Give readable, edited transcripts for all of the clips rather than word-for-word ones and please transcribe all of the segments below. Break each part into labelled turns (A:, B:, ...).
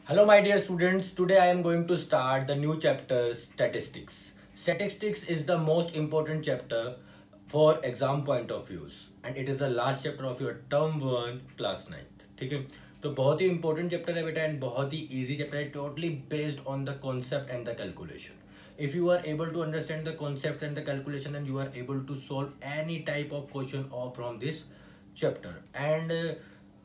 A: Hello, my dear students. Today I am going to start the new chapter Statistics. Statistics is the most important chapter for exam point of views and it is the last chapter of your term 1 class 9th. ठीक है, तो बहुत ही important chapter है बेटा and बहुत ही easy chapter है, totally based on the concept and the calculation. If you are able to understand the concept and the calculation, then you are able to solve any type of question or from this chapter. And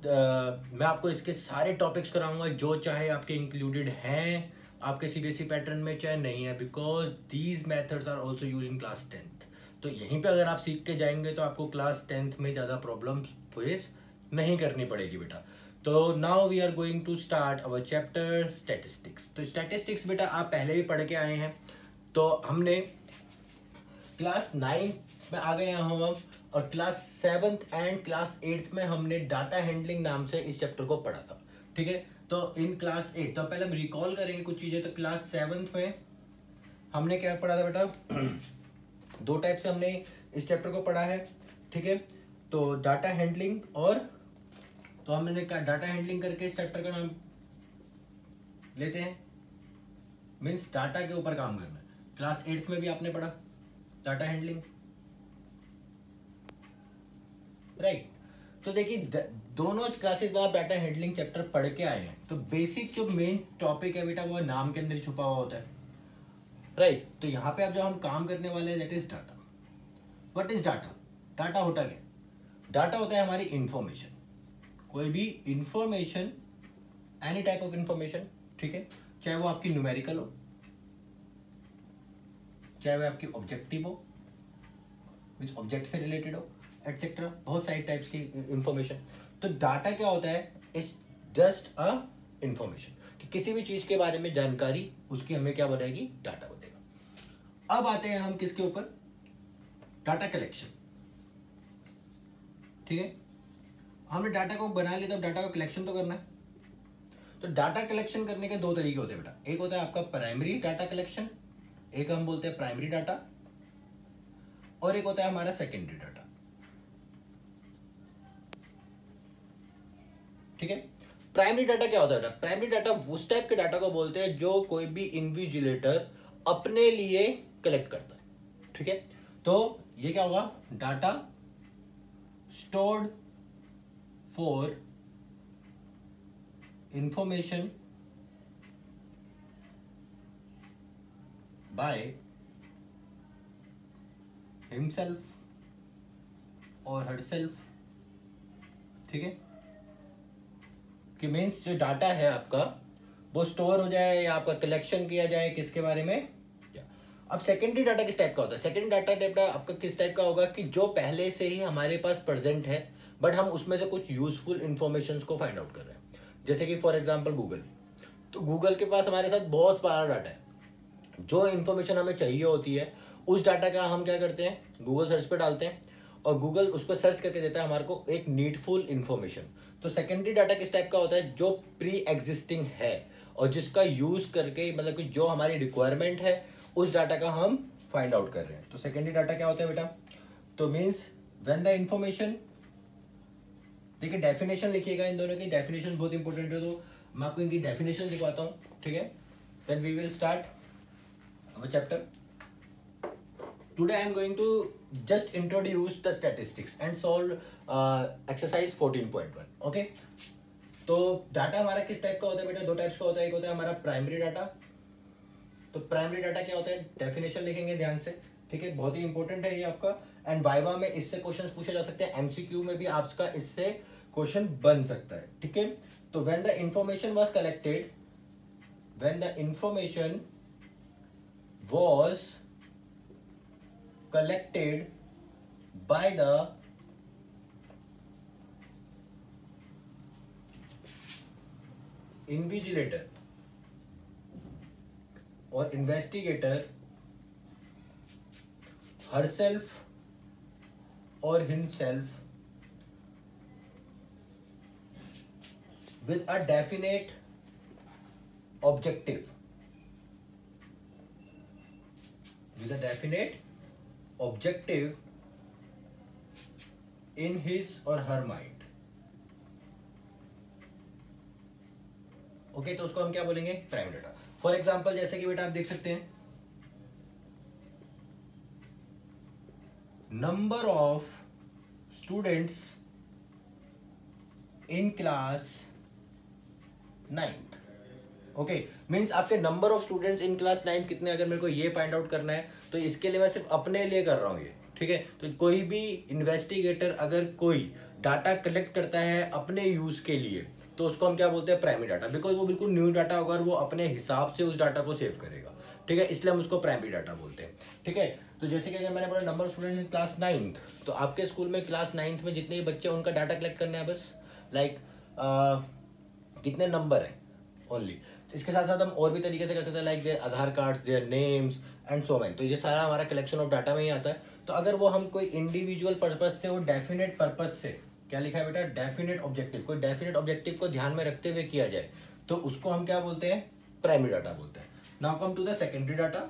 A: मैं आपको इसके सारे topics कराऊंगा जो चाहे आपके included हैं आपके सीबीएसई पैटर्न में, चाहे नहीं है, because these methods are also use in class 10th. तो यहीं पे अगर आप सीख के जाएंगे तो आपको क्लास 10th में ज़्यादा प्रॉब्लम्स फेस नहीं करनी पड़ेगी बेटा. तो now we are going to start our chapter statistics. तो स्टैटिस्टिक्स बेटा आप पहले भी पढ़ के आए हैं. तो हमने क्लास 9 में आ गए हैं हम और class 7th and class 8th में हमने डाटा हैंडलिंग नाम से इस चैप्टर को पढ़ा था. ठीक है, तो इन क्लास 8 तो पहले हम रिकॉल करेंगे कुछ चीज़ें. तो क्लास 7th में हमने क्या पढ़ा था बेटा? दो टाइप से हमने इस चैप्टर को पढ़ा है. ठीक है, तो डाटा हैंडलिंग और तो हमने क्या डाटा हैंडलिंग करके इस चैप्टर का नाम लेते हैं, मीन्स डाटा के ऊपर काम करना. क्लास 8th में भी आपने पढ़ा डाटा हैंडलिंग, राइट. तो देखिए दोनों क्लासेस में आप डाटा हैंडलिंग चैप्टर पढ़ के आए हैं. तो बेसिक जो मेन टॉपिक है बेटा वो नाम के अंदर ही छुपा हुआ होता है, राइट. तो यहाँ पे अब जो हम काम करने वाले हैं that is data. What is data? Data होता क्या? डाटा होता है हमारी इंफॉर्मेशन, कोई भी information, any type of information. ठीक है, चाहे वो आपकी न्यूमेरिकल हो, चाहे वो आपकी ऑब्जेक्टिव हो, विच ऑब्जेक्ट से रिलेटेड हो, एटसेट्रा, बहुत सारी टाइप्स की इंफॉर्मेशन. तो डाटा क्या होता है? इज जस्ट अ इंफॉर्मेशन कि किसी भी चीज के बारे में जानकारी, उसकी हमें क्या बताएगी? डाटा बताएगा. अब आते हैं हम किसके ऊपर? Data collection. ठीक है, हमने डाटा को बना लिया तो डाटा का कलेक्शन तो करना है. तो डाटा कलेक्शन करने के दो तरीके होते हैं बेटा. एक होता है आपका प्राइमरी डाटा कलेक्शन, एक हम बोलते हैं प्राइमरी डाटा, और एक होता है हमारा सेकेंडरी डाटा. ठीक है, प्राइमरी डाटा क्या होता है? प्राइमरी डाटा उस टाइप के डाटा को बोलते हैं जो कोई भी इन्विजिलेटर अपने लिए कलेक्ट करता है. ठीक है, तो ये क्या होगा? Data stored for information by himself और हरसेल्फ. ठीक है, कि मीन्स जो डाटा है आपका वो स्टोर हो जाए या आपका कलेक्शन किया जाए किसके बारे में? अब सेकेंडरी डाटा किस टाइप का होता है? सेकेंडरी डाटा आपका किस टाइप का होगा कि जो पहले से ही हमारे पास प्रेजेंट है बट हम उसमें से कुछ यूजफुल इंफॉर्मेशन को फाइंड आउट कर रहे हैं. जैसे कि फॉर एग्जाम्पल गूगल. तो गूगल के पास हमारे साथ बहुत सारा डाटा है. जो इंफॉर्मेशन हमें चाहिए होती है उस डाटा का हम क्या करते हैं? गूगल सर्च पे डालते हैं और गूगल उस पर सर्च करके देता है हमारे को एक नीडफुल इंफॉर्मेशन. तो सेकेंडरी डाटा किस टाइप का होता है? जो प्री एग्जिस्टिंग है और जिसका यूज करके मतलब कि जो हमारी रिक्वायरमेंट है उस डाटा का हम फाइंड आउट कर रहे हैं. तो सेकेंडरी डाटा क्या होता है बेटा? तो मीन्स व्हेन द इंफॉर्मेशन, देखिए डेफिनेशन लिखिएगा, इन दोनों की डेफिनेशन बहुत इंपॉर्टेंट है. तो मैं आपको इनकी डेफिनेशन दिखवाता हूँ. ठीक है, then we will start our chapter. Today I am going to just introduce the statistics and solve exercise 14.1. Okay, तो डाटा हमारा किस टाइप का होता है बेटा? दो टाइप्स का होता है. एक होता है हमारा प्राइमरी डाटा. तो प्राइमरी डाटा क्या होता है? डेफिनेशन लिखेंगे ध्यान से. ठीक है, बहुत ही इंपॉर्टेंट है ये आपका. एंड वाइवा में इससे क्वेश्चंस पूछे जा सकते हैं, एमसीक्यू में भी आपका इससे क्वेश्चन बन सकता है. ठीक है, तो when the information was collected, when the information was collected by the invigilator or investigator herself or himself with a definite objective, with a definite objective in his or her mind. Okay, तो उसको हम क्या बोलेंगे, primary data. For example जैसे कि बेटा आप देख सकते हैं, number of students in class 9th। Okay, means आपके number of students in class 9th कितने, अगर मेरे को ये फाइंड आउट करना है तो इसके लिए मैं सिर्फ अपने लिए कर रहा हूँ ये, ठीक है। तो कोई भी इन्वेस्टिगेटर अगर कोई डाटा कलेक्ट करता है अपने यूज के लिए तो उसको हम क्या बोलते हैं, प्राइमरी डाटा, बिकॉज वो बिल्कुल न्यू डाटा होगा और वो अपने हिसाब से उस डाटा को सेव करेगा, ठीक है, इसलिए हम उसको प्राइमरी डाटा बोलते हैं, ठीक है। तो जैसे कि अगर मैंने बोला number of students in class 9th, तो आपके स्कूल में क्लास 9th में जितने भी बच्चे हैं उनका डाटा कलेक्ट करना है बस, लाइक कितने नंबर है ओनली। तो इसके साथ साथ हम और भी तरीके से कर सकते हैं, like their Aadhaar card, their names and so man. तो ये सारा हमारा कलेक्शन ऑफ डाटा में ही आता है। तो अगर वो हम कोई इंडिविजुअल पर्पज से, वो डेफिनेट पर्पज से, क्या लिखा है बेटा, डेफिनेट ऑब्जेक्टिव, कोई डेफिनेट ऑब्जेक्टिव को ध्यान में रखते हुए किया जाए तो उसको हम क्या बोलते हैं, प्राइमरी डाटा बोलते हैं। Now come to the secondary data.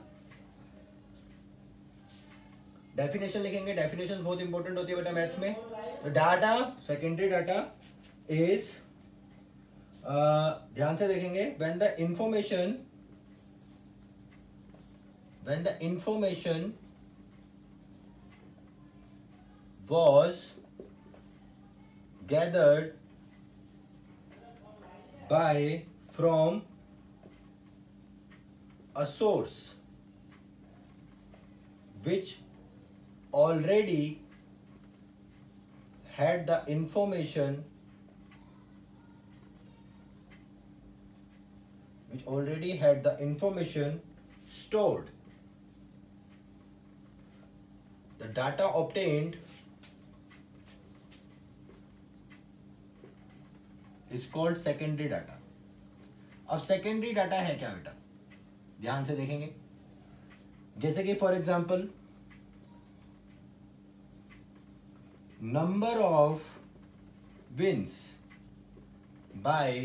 A: Definition लिखेंगे, डेफिनेशन बहुत इंपॉर्टेंट होती है बेटा मैथ्स में। डाटा, सेकेंडरी डाटा इज, ध्यान से देखेंगे, when the information was gathered by from a source which already had the information stored. The data obtained is called secondary data. अब secondary data है क्या बेटा, ध्यान से देखेंगे। जैसे कि for example number of wins bye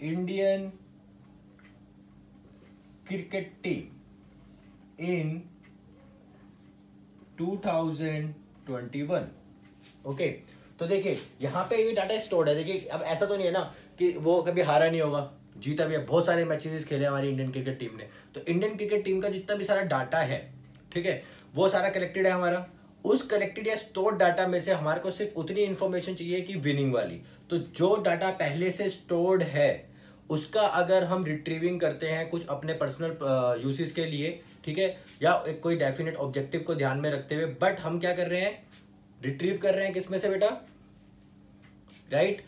A: Indian cricket team in 2021। Okay, तो देखिए यहाँ पे ये डाटा स्टोर्ड है। देखिए अब ऐसा तो नहीं है ना कि वो कभी हारा नहीं होगा, जीता भी है, बहुत सारे मैचेस खेले हमारी इंडियन क्रिकेट टीम ने। तो इंडियन क्रिकेट टीम का जितना भी सारा डाटा है, ठीक है, वो सारा कलेक्टेड है हमारा। उस कलेक्टेड या स्टोर्ड डाटा में से हमारे को सिर्फ उतनी इंफॉर्मेशन चाहिए कि विनिंग वाली। तो जो डाटा पहले से स्टोर्ड है उसका अगर हम रिट्रीविंग करते हैं कुछ अपने पर्सनल यूसेस के लिए, ठीक है, या कोई डेफिनेट ऑब्जेक्टिव को ध्यान में रखते हुए, बट हम क्या कर रहे हैं, रिट्रीव कर रहे हैं किसमें से बेटा, राइट,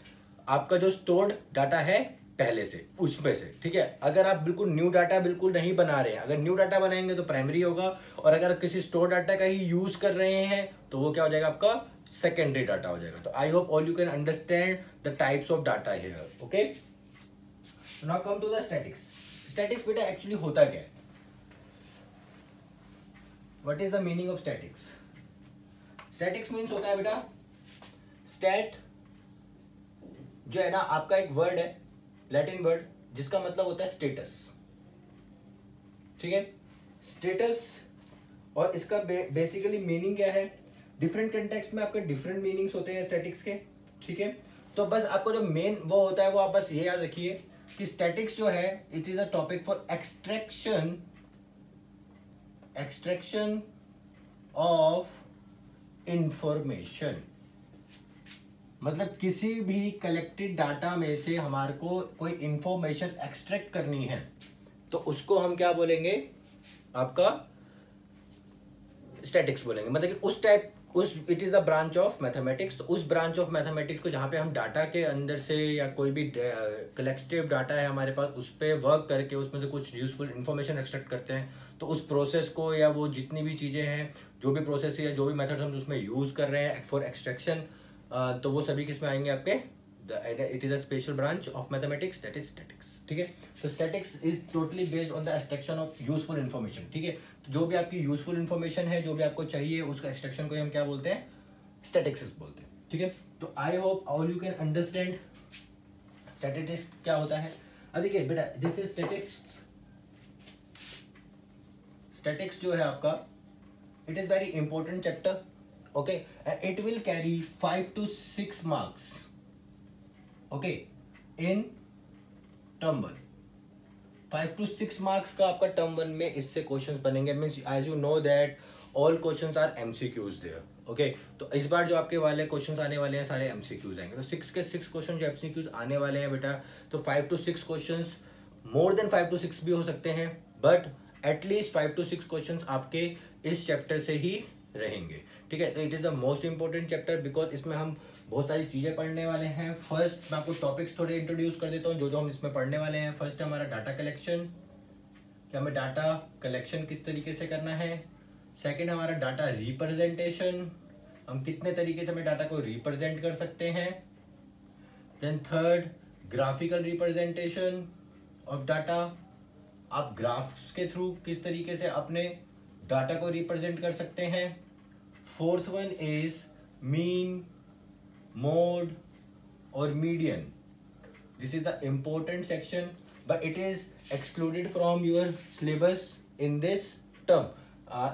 A: आपका जो स्टोर्ड डाटा है पहले से उसमें से, ठीक है। अगर आप बिल्कुल न्यू डाटा बिल्कुल नहीं बना रहे हैं, अगर न्यू डाटा बनाएंगे तो प्राइमरी होगा, और अगर किसी स्टोर डाटा का ही यूज कर रहे हैं तो वो क्या हो जाएगा, आपका सेकेंडरी डाटा हो जाएगा। तो I hope all you can understand the types of data here. Okay, now come to the statics. Statics बेटा एक्चुअली होता क्या है, what is the meaning of statics. Statics means होता है बेटा, स्टैट जो है ना आपका एक वर्ड है, लैटिन वर्ड, जिसका मतलब होता है स्टेटस, ठीक है, स्टेटस। और इसका बेसिकली मीनिंग क्या है, डिफरेंट कंटेक्स्ट में आपके डिफरेंट मीनिंग्स होते हैं स्टैटिक्स के, ठीक है। तो बस आपको जो मेन वो होता है वो आप बस ये याद रखिए कि स्टैटिक्स जो है it is a topic for extraction of information. मतलब किसी भी कलेक्टेड डाटा में से हमारे को कोई इंफॉर्मेशन एक्सट्रैक्ट करनी है तो उसको हम क्या बोलेंगे, आपका स्टैटिक्स बोलेंगे। मतलब कि उस type, it is the branch of mathematics. तो उस ब्रांच ऑफ मैथमेटिक्स को जहाँ पे हम डाटा के अंदर से या कोई भी कलेक्टिव डाटा है हमारे पास, उस पर वर्क करके उसमें से कुछ यूजफुल इंफॉर्मेशन एक्सट्रैक्ट करते हैं, तो उस प्रोसेस को या वो जितनी भी चीज़ें हैं, जो भी प्रोसेस है या जो भी मेथड्स हम उसमें यूज़ कर रहे हैं फॉर एक्सट्रैक्शन, तो वो सभी किस में आएंगे आपके, it is a special branch of mathematics, that is statics, ठीक है। तो statics is totally based on the extraction of useful information, ठीक है। तो जो भी आपकी यूजफुल इन्फॉर्मेशन है, जो भी आपको चाहिए, उसका एक्सट्रैक्शन को हम क्या बोलते हैं, स्टैटिक्स बोलते हैं, ठीक है। तो I hope all you can understand statistics क्या होता है। अब देखिए बेटा, दिस इज स्टैटिक्स। स्टैटिक्स जो है आपका, it is very important chapter, okay, it will carry 5 to 6 marks, okay, in term 1, 5 to 6 marks का आपका टर्म 1 में इससे क्वेश्चंस बनेंगे। Means as you know that all questions are MCQs there. Okay, तो इस बार जो आपके वाले क्वेश्चंस आने वाले हैं सारे एमसीक्यूज आएंगे। तो 6 के 6 क्वेश्चन जो एमसीक्यूज आने वाले हैं बेटा, तो 5 to 6 questions, more than 5 to 6 भी हो सकते हैं, बट एटलीस्ट 5 to 6 क्वेश्चंस आपके इस चैप्टर से ही रहेंगे। ठीक है, तो it is the most important chapter because इसमें हम बहुत सारी चीजें पढ़ने वाले हैं। फर्स्ट मैं आपको टॉपिक्स थोड़े इंट्रोड्यूस कर देता हूँ जो हम इसमें पढ़ने वाले हैं। फर्स्ट है हमारा डाटा कलेक्शन, कि हमें डाटा कलेक्शन किस तरीके से करना है। सेकंड हमारा डाटा रिप्रेजेंटेशन, हम कितने तरीके से हमें डाटा को रिप्रेजेंट कर सकते हैं। Then third graphical representation of data, आप ग्राफ्स के थ्रू किस तरीके से अपने डाटा को रिप्रेजेंट कर सकते हैं। Fourth one is mean, mode और median. This is the important section but it is excluded from your syllabus in this term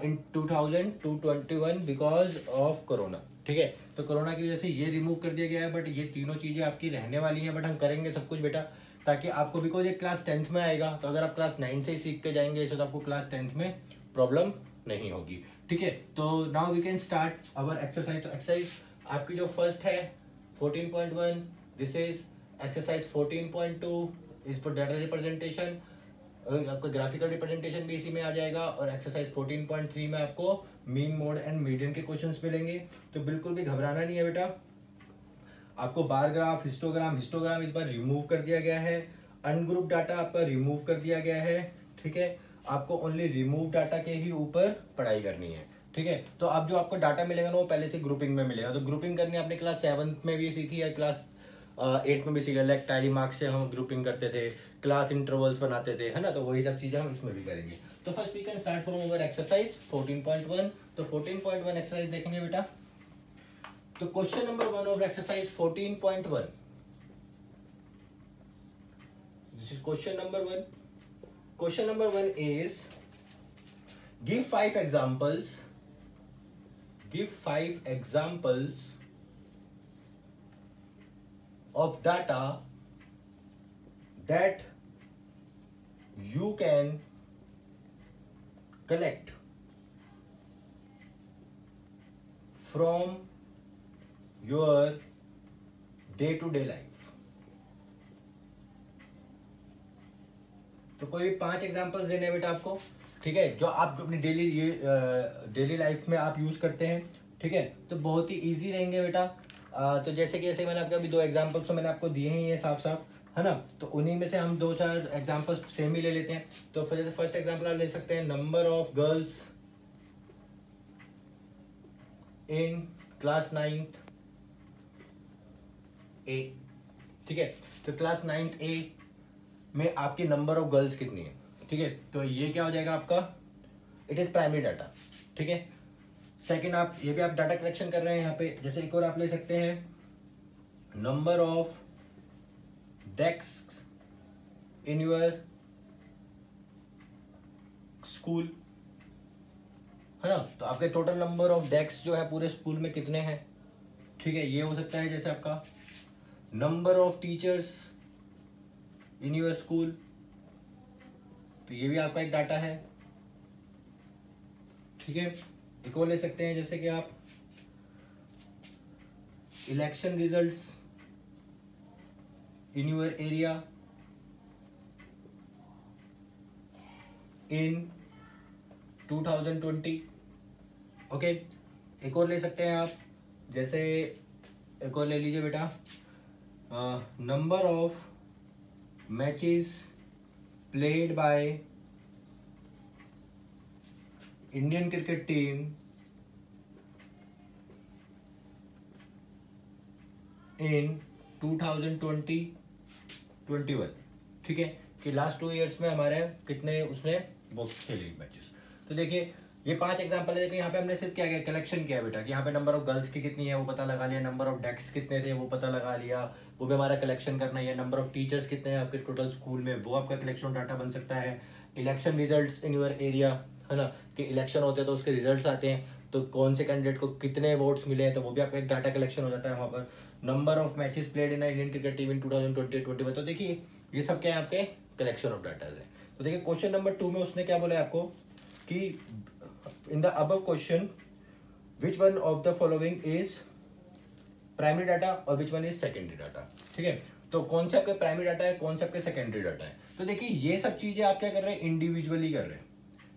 A: in 2021 because of corona। ठीक है, तो कोरोना की वजह से ये रिमूव कर दिया गया है, बट ये तीनों चीजें आपकी रहने वाली हैं। बट हम करेंगे सब कुछ बेटा, ताकि आपको, बिकॉज ये क्लास 10th में आएगा, तो अगर आप क्लास 9 से ही सीख के जाएंगे तो आपको क्लास 10th में प्रॉब्लम नहीं होगी। ठीक है, तो now we can start our exercise. तो एक्सरसाइज आपकी जो फर्स्ट है 14.1, this is exercise 14.2 is for data representation. आपका ग्राफिकल रिप्रेजेंटेशन भी इसी में आ जाएगा। और एक्सरसाइज 14.3 में आपको मीन, मोड एंड मीडियन के क्वेश्चंस मिलेंगे। तो बिल्कुल भी घबराना नहीं है बेटा। आपको बार ग्राफ, हिस्टोग्राम इस बार रिमूव कर दिया गया है। अनग्रुप डाटा आपका रिमूव कर दिया गया है। ठीक है, आपको ओनली रिमूव डाटा के ही ऊपर पढ़ाई करनी है। ठीक है, तो अब जो आपको डाटा मिलेगा ना वो पहले से ग्रुपिंग में मिलेगा। तो ग्रुपिंग करनी आपने क्लास 7th में भी सीखी है, क्लास 8th में भी सीखा। लाइक टाइली मार्क्स से हम ग्रुपिंग करते थे, क्लास इंटरवल्स बनाते थे, है ना। तो वही सब चीजें हम इसमें भी करेंगे। तो first we can start from our exercise 14.1। तो 14.1 एक्सरसाइज देखेंगे बेटा। तो question number 1 of exercise 14.1, this is question number 1। Question number 1 is give 5 examples of data that you can collect from your day-to-day life। तो कोई भी 5 examples देने हैं बेटा आपको। ठीक है, जो आप अपनी डेली लाइफ में आप यूज करते हैं। ठीक है, तो बहुत ही इजी रहेंगे बेटा। तो जैसे मैंने आपको अभी 2 एग्जांपल्स तो मैंने आपको दिए हैं ये साफ साफ, है ना। तो उन्हीं में से हम 2-4 एग्जांपल्स सेम ही ले लेते हैं। तो जैसे फर्स्ट एग्जांपल आप ले सकते हैं, number of girls in class 9th A। ठीक है, तो क्लास 9th A में आपकी नंबर ऑफ गर्ल्स कितनी है। ठीक है, तो ये क्या हो जाएगा आपका, इट इज प्राइमरी डाटा। ठीक है, सेकेंड आप ये भी आप डाटा कलेक्शन कर रहे हैं यहाँ पे। जैसे एक और आप ले सकते हैं, number of desk in your school, है ना। तो आपके टोटल नंबर ऑफ डेस्क जो है पूरे स्कूल में कितने हैं। ठीक है, ये हो सकता है जैसे आपका number of teachers in your school, तो ये भी आपका एक डाटा है। ठीक है, एक और ले सकते हैं जैसे कि आप election results in your area in 2020। Okay, एक और ले सकते हैं आप, जैसे एक और ले लीजिए बेटा, number of matches played by Indian cricket team in 2020-21। ठीक है, कि लास्ट 2 ईयर्स में हमारे कितने उसने वो खेली मैचेस। तो देखिए ये 5 एग्जांपल है। देखिए यहाँ पे हमने सिर्फ क्या किया, कलेक्शन किया बेटा, कि यहाँ पे नंबर ऑफ गर्ल्स की कितनी है वो पता लगा लिया, नंबर ऑफ डेस्क कितने थे वो पता लगा लिया, वो भी हमारा कलेक्शन करना है। नंबर ऑफ टीचर्स कितने हैं आपके टोटल स्कूल में, वो आपका कलेक्शन डाटा बन सकता है। Election results in your area, है ना, कि इलेक्शन होते हैं तो उसके रिजल्ट्स आते हैं, तो कौन से कैंडिडेट को कितने वोट्स मिले हैं, तो वो भी आपका एक डाटा कलेक्शन हो जाता है वहाँ पर। Number of matches played in Indian cricket team in 2020-21। तो देखिए ये सब क्या है आपके कलेक्शन ऑफ डाटा है। तो देखिए क्वेश्चन नंबर 2 में उसने क्या बोला है आपको कि in the above question which one of the following is primary data और which one is secondary data. ठीक है, तो कौन से आपके प्राइमरी डाटा है, कौन से आपके सेकेंडरी डाटा है। तो देखिए ये सब चीजें आप क्या कर रहे हैं, इंडिविजुअली कर रहे हैं।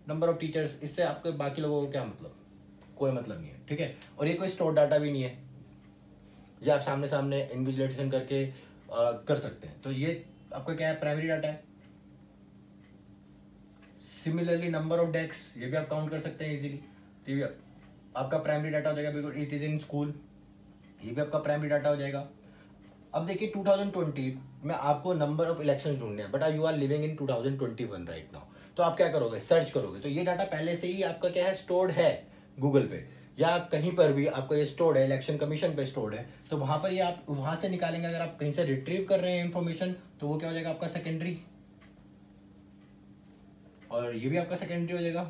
A: नंबर ऑफ टीचर्स, इससे आपके बाकी लोगों को क्या मतलब, कोई मतलब नहीं है। ठीक है, और ये कोई स्टोर डाटा भी नहीं है, ये आप सामने सामने इन्विजुअलाइजेशन करके कर सकते हैं। तो ये आपका क्या है, प्राइमरी डाटा है। सिमिलरली नंबर ऑफ डेस्क, ये भी आप काउंट कर सकते हैं इजीली, तो ये भी आपका प्राइमरी डाटा हो जाएगा। Because it is in school, ये भी आपका प्राइमरी डाटा हो जाएगा। अब देखिए 2020 में आपको नंबर ऑफ इलेक्शंस ढूंढने हैं, but you are living in 2021 right now. तो आप क्या करोगे, सर्च करोगे, तो ये डाटा पहले से ही आपका क्या है, स्टोर्ड है गूगल पे या कहीं पर भी आपको ये स्टोर्ड है, इलेक्शन कमीशन पे स्टोर्ड है। तो वहां पर ये आप वहां से निकालेंगे। अगर आप कहीं से रिट्रीव कर रहे हैं इन्फॉर्मेशन, तो वो क्या हो जाएगा आपका सेकेंडरी, और ये भी आपका सेकेंडरी हो जाएगा।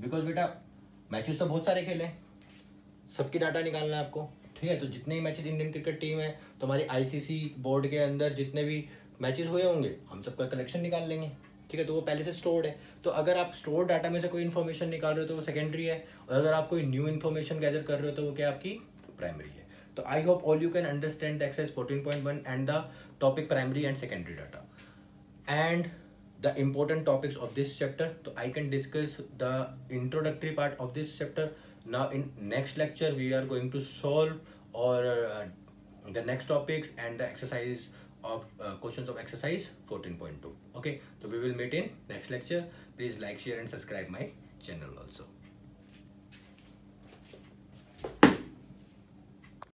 A: बिकॉज बेटा मैचेस तो बहुत सारे खेले हैं, सबकी डाटा निकालना है आपको। ठीक है, तो जितने ही मैचेस इंडियन क्रिकेट टीम है, तो हमारी आईसीसी बोर्ड के अंदर जितने भी मैचेस हुए होंगे, हम सबका कलेक्शन निकाल लेंगे। ठीक है, तो वो पहले से स्टोर्ड है। तो अगर आप स्टोर्ड डाटा में से कोई इन्फॉर्मेशन निकाल रहे हो तो वो सेकेंडरी है, और अगर आप कोई न्यू इन्फॉर्मेशन गैदर कर रहे हो तो वो क्या आपकी प्राइमरी है। तो I hope all you can understand the exercise 14.1 and the topic primary and secondary data and the important topics of this chapter. So I can discuss the introductory part of this chapter. Now in next lecture we are going to solve or the next topics and the exercise of questions of exercise 14.2. Okay, so we will meet in next lecture. Please like, share and subscribe my channel also.